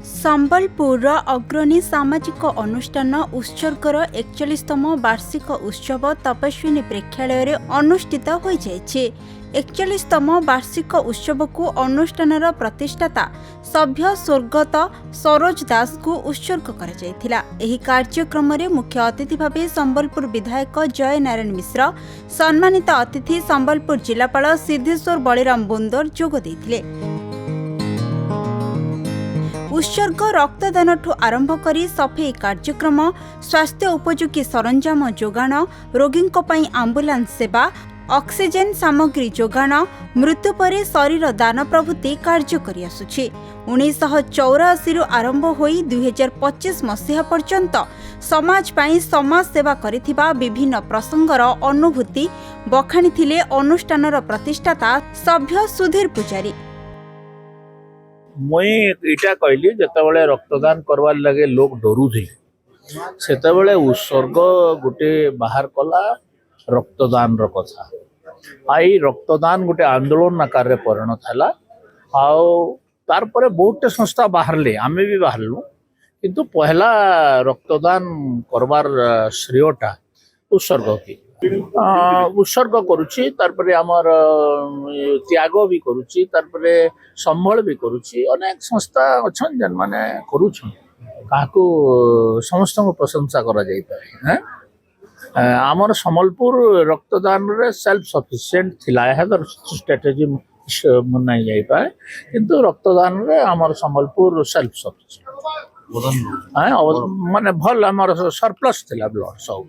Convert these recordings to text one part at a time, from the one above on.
संबलपुर अग्रणी सामाजिक अनुष्ठान उत्सर्गर 41तम वार्षिक उत्सव तपस्विनी प्रेक्षालय रे अनुष्ठित हो जाए। 41तम वार्षिक उत्सव को अनुष्ठानर प्रतिष्ठाता सभ्य स्वर्गत सरोज दास को उत्सर्ग कर कार्यक्रम रे मुख्य अतिथि भाव संबलपुर विधायक जय नारायण मिश्र, सम्मानित अतिथि संबलपुर जिलापाल सिद्धेश्वर बलिराम बोंदर जोग देथिले। उत्सर्ग रक्तदान ठू आरंभ करी सफेई कार्यक्रम, स्वास्थ्य उपयोगी सरंजाम जोगाण, रोगी आंबुलांस सेवा, ऑक्सीजन सामग्री जोगाण, मृत्यु परे शरीर दान प्रभृति कार्य करि आसुछि। 1984 आरंभ होई 2025 मसीहा पर्यंत समाज पाई समाज सेवा करिथिबा विभिन्न प्रसंगर अनुभूति बखाणीथिले अनुष्ठानर प्रतिष्ठाता सभ्य सुधीर पुजारी। मुई इटा कहली जिते रक्तदान करवार लगे लोग डरुले से उत्सर्ग गोटे बाहर कला रक्तदान कथा। आई रक्तदान गोटे आंदोलन आकार रे परिणत है। तार परे बहुत संस्था बाहरले, आमे भी बाहरलु, किंतु पहला रक्तदान करवार श्रेयटा उत्सर्ग की उत्सर्ग करुच्ची, तारपरे आमर त्याग भी करुच्ची, तारपरे संबल भी करुच्ची। अनेक संस्था अच्छन जन माने करुछन, काको समस्त प्रशंसा करा जाई पाए। आमर संबलपुर रक्तदान रे सेल्फ सफिशिएंट थिला है, तो स्ट्रेटजी मनाई जाई पाए, किंतु रक्तदान रे आमर संबलपुर सेल्फ सफिशिएंट माने भल आमर सरप्लस थिला ब्लड सब।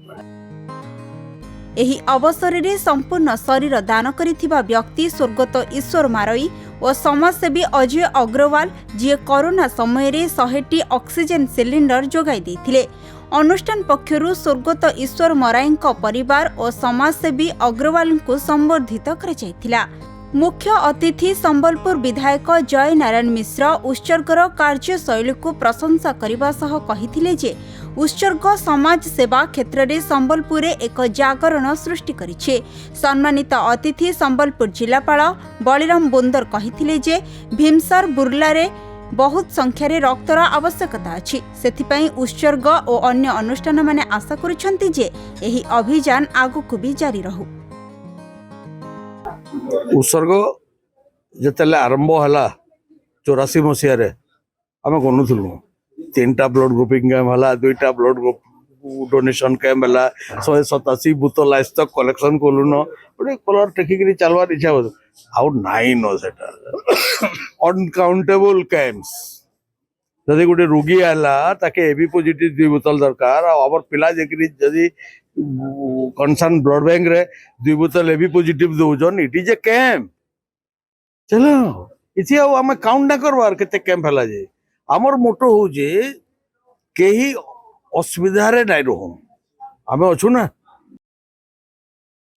एही अवसर रे संपूर्ण शरीर दान करिथिबा व्यक्ति स्वर्गत ईश्वर मारई और समाजसेवी अजय अग्रवाल जी कोरोना समय रे 100टी ऑक्सीजन सिलिंडर जोगाई देथिले। अनुष्ठान पक्षरु स्वर्गत ईश्वर मराई परिवार और समाजसेवी अग्रवाल को संबर्धित कर जायथिला। मुख्य अतिथि संबलपुर विधायक जय नारायण मिश्र उत्सर्गर कार्यशैली को प्रशंसा करने सह कहिथिले जे उत्सर्ग समाज सेवा क्षेत्र में संबलपुर एक जागरण सृष्टि करिछे। सम्मानित अतिथि संबलपुर जिलापाल बलिराम बोंदर कहिथिले जे भीमसार बुर्ला रे बहुत संख्यारे रक्तर आवश्यकता अछि, सेथिपई उत्सर्ग और अन्य अनुष्ठान माने आशा करुछंती जे एही अभियान आगुक भी जारी रहू। उत्सर्ग जिते आरंभ है 84 मसीह आम गणुलु 3टा ब्लड ग्रुपिंग कैंप है, 2टा ब्लड ग्रुप डोनेशन कैंप है, 187 बोतल आइस तक कलेक्शन कलुन गोटे कलर टेकिक चलवार इच्छा आउ नाइन अनकाउंटेबल कैंप्स। जदि गोटे रोगी है ताके एबी पॉजिटिव 2 बोतल दरकार, आवर पिला जदि कंसर्न ब्लड बैंक रे 2 बोतल AB positive dozen. It is a camp. चलो इति आम काउंट ना करवार केते कैंप हला जे आमर मोटो हो जे केही असुविधा रे नाइ रहू, आमे अछु ना।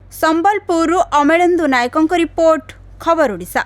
संबलपुर अमरेंदु नायकों रिपोर्ट, खबर ओडिशा।